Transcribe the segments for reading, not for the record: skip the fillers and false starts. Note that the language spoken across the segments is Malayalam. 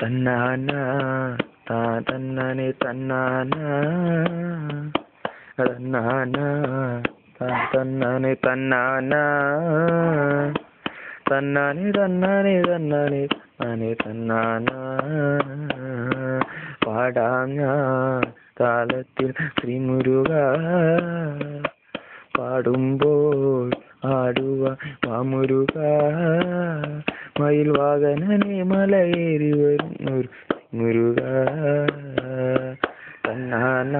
തന്നാന താ തന്നാനെ തന്നാന തന്നാന താ തന്നാനെ തന്നാന തന്നാനെ തന്നാനെ തന്നാനെ താനെ തന്നാന പാടാം ഞാൻ താളത്തിൽ ശ്രീമുരുക പാടുമ്പോൾ ആടുക മാമുരുക മയിൽ വാകനനെ മലയേറി വരുന്നൊരു മുരുക തന്നാന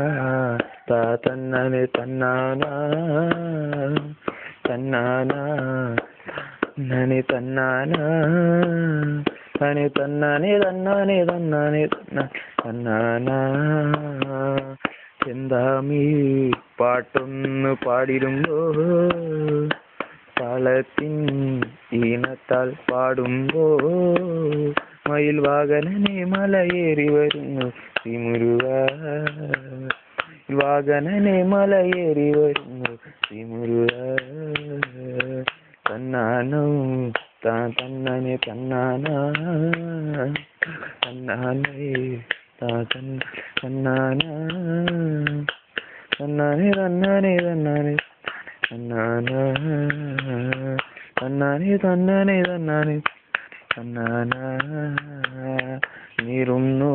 താ തന്നാനെ തന്നാന തന്നാന നനെ തന്നാന തനെ തന്നാനെ തന്നാനെ തന്നാനെ തന്നാന ചെന്താമീ പാട്ടൊന്ന് പാടിടുമ്പോ താളത്തിൻ ഈണത്താൽ പാടുമ്പോ മയിൽ വാകനനെ മലയേറി വരുന്നു ശ്രീമുരുക വാകനനെ മലയേറി വരുന്നു ശ്രീമുരുക തന്നാനോ താ തന്നനെ തന്നാന തന്നാനേ താ തന്നാന തന്നാനെ തന്നാനെ തന്നാനെ തന്നാന തന്നാനെ തന്നാനെ തന്നാനെ തന്നാന നീറുന്നു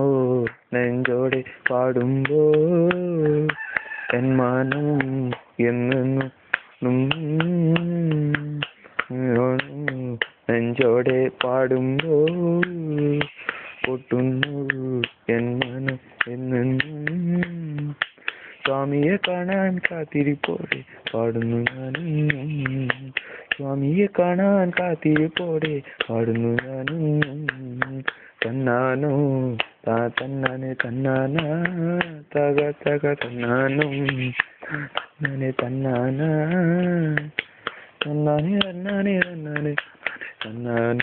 നെഞ്ചോടെ പാടുമ്പോ എൻ മാനം എന്നും നെഞ്ചോടെ പാടുമ്പോ പൊട്ടുന്നു എൻ മനം എന്നും സ്വാമിയെ കാണാൻ കാത്തിരിപ്പോടെ പാടുന്നു ഞാനും സ്വാമിയെ കാണാൻ കാത്തിരിപ്പോടെ പാടുന്നു ഞാനും തന്നാനോ താ തന്നാനെ തന്നാന തക തക തന്നാനും നനെ തന്നാന തന്നാനെ തന്നാനെ തന്നാനെ തന്നാന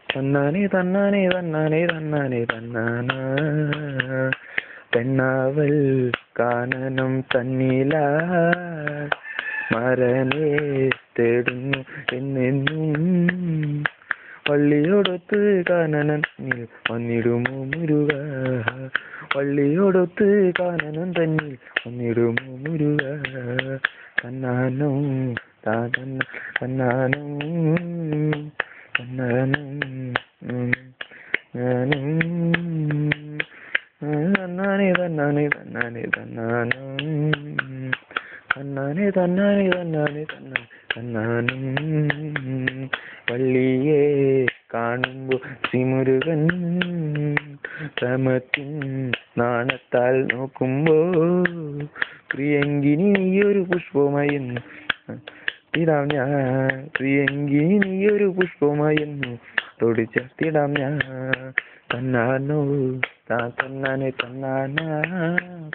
തന്നാനെ തന്നാനെ തന്നാനെ തന്നാനെ തന്നാന പെണ്ണാവൽ കാനനം തന്നില മരനെ തേടുന്നു എന്നെന്നും വള്ളിയോടൊത്ത് കാനനൻ വന്നിടുമോ മുരുക വള്ളിയോടൊത്ത് കാനനൻ തന്നിൽ വന്നിടുമോ മുരുക തന്നാനോ താ തന്നാനോ തന്നാനും ഞാനും തന്നാനെ തന്നാനെ തന്നാനെ തന്നാനും തന്നാനെ തന്നാനെ തന്നാനെ തന്നാനും പള്ളിയെ കാണുമ്പോൾ ശ്രീമുരുകൻ പ്രമത്തിൻ നാണത്താൽ നോക്കുമ്പോ പ്രിയങ്കിനി നീയൊരു പുഷ്പമായിരുന്നു ത്തിടാം ഞാൻ പ്രിയങ്കിനി നീയൊരു പുഷ്പമായിരുന്നു തൊടിച്ചേർത്തിടാം ഞാൻ തന്നാനോ താ തന്നാനെ തന്നാന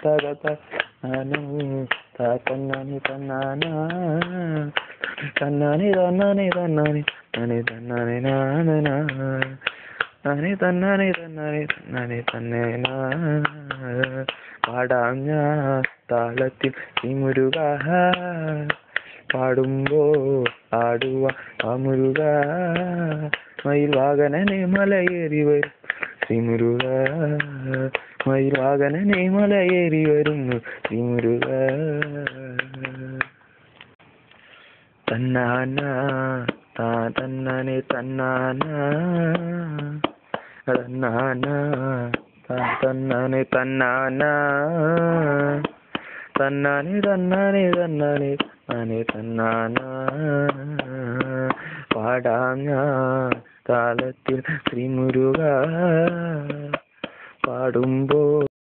തക തന്നാനോ താ തന്നാനെ തന്നാന തന്നാനെ തന്നാനെ തന്നാനെ തന്നെ തന്നാനെ നാന നാനെ തന്നാനെ തന്നാനെ തന്നാനെ തന്നെ പാടാം ഞാൻ താളത്തിൽ ശ്രീമുരുക പാടുമ്പോ ആടുക മാമുരുക മയിൽ വാകനനെ മലയേറി വരും ശ്രീമുരുക മയിൽ വാകനനെ മലയേറി വരുന്നു ശ്രീമുരുക തന്നാന താ തന്നാനെ തന്നാന തന്നാന താ തന്നാനെ തന്നാന തന്നാനെ തന്നാനെ തന്നാനെ താനെ തന്നാന പാടാം ഞാൻ താളത്തിൽ ശ്രീമുരുക പാടുമ്പോ